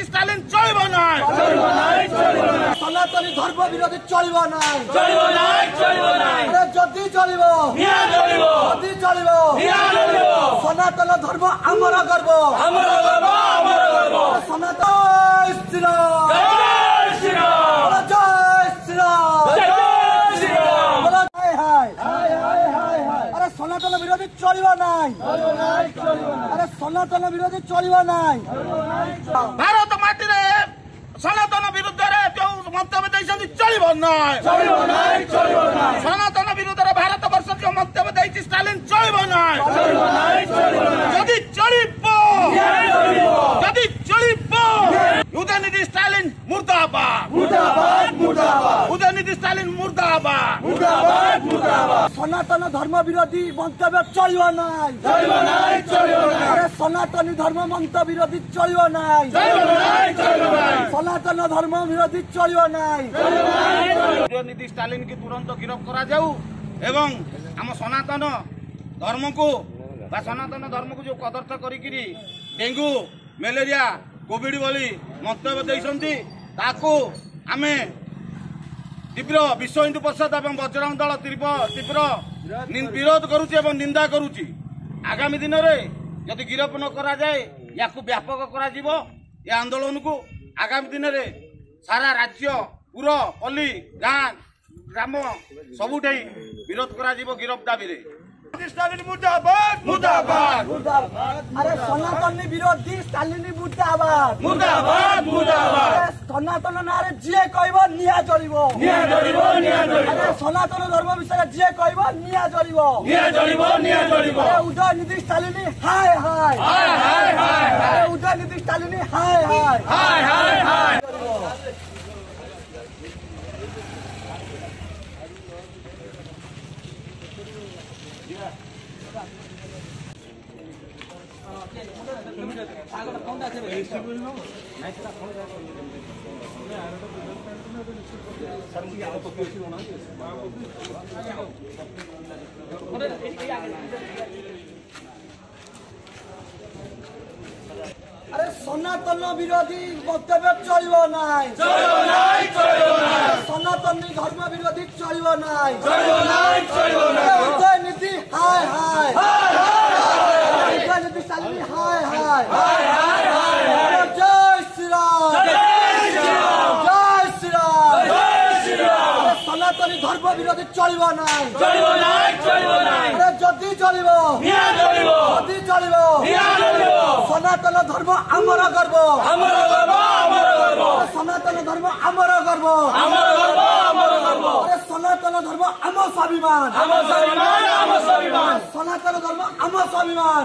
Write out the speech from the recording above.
ଦେଇଛି ସ୍ଟାଲିନ ଚଳିବ ନାହିଁ ସନାତନୀ ଧର୍ମ ବିରୋଧୀ ଚଳିବ ନାହିଁ ଯଦି ଚଳିବ ଯଦି ଚଳିବ ସନାତନ ଧର୍ମ ଆମର ଗର୍ବ ସନାତନ सनातन विरोधी चलिबा नाई अरे सनातन विरोधी चलिबा नाई भारत माटी रे सनातन विरुद्ध रे जो मंतव्य दैछन चलिबा नाई सनातन विरुद्ध रे भारत वर्ष जो मंतव्य दैछि स्टालिन चलिबा नाई यदि चलिबो उदयनिधि स्टालिन मुर्दाबाद उदयनिधि स्टालिन मुर्दाबाद सनातन धर्म विरोधी मंतव्य चलिबा नाई अरे सनातनी धर्म मंतव्य विरोधी चलिबा नाई सनातन धर्म विरोधी चलिबा नाई उदयनिधि स्टालिन की तुरंत गिरफ्त करा जाऊ एवं हम सनातन धर्म को सनातन धर्म को जो कदर्थ करिकिरी डेंगू मलेरिया कोविड बोली मंतव्य देइसंती ताको आमे तीव्र विश्व हिंदू परिषद और बजरंग दल तीव्र विरोध करुच्ची और निंदा करुच्ची आगामी दिन में यदि गिरफ्त न करा जाए या व्यापक करा जीवो या आंदोलन को आगामी दिन में सारा राज्य पुर पल्ली गाँ ग्राम सबुठाई विरोध करा जीवो गिरफ्त दाबी रे स्टालिन मुर्दाबाद मुर्दाबाद अरे सनातन विरोधी स्टालिन मुर्दाबाद सनातन नारे जी कहब निया जलिबो अरे सनातन धर्म विषय जी कहब निया जलिबो उदयनिधि स्टालिन हाय हाय उदयनिधि स्टालिन हाय हाय अरे सनातन विरोधी मंतव्य चलिबो नाई सनातनी धर्म विरोधी चलिबो नाई उदयनिधि हाय हाय उदयनिधि स्टालिन हाय हाय जय श्री राम सनातनी धर्म विरोधी चलिबो नाई अरे जदि चलिबो सनातन धर्म आमर गर्व सनातन धर्म आमर गर्व अरे सनातन धर्म आम स्वाभिमान सनातन धर्म आम स्वाभिमान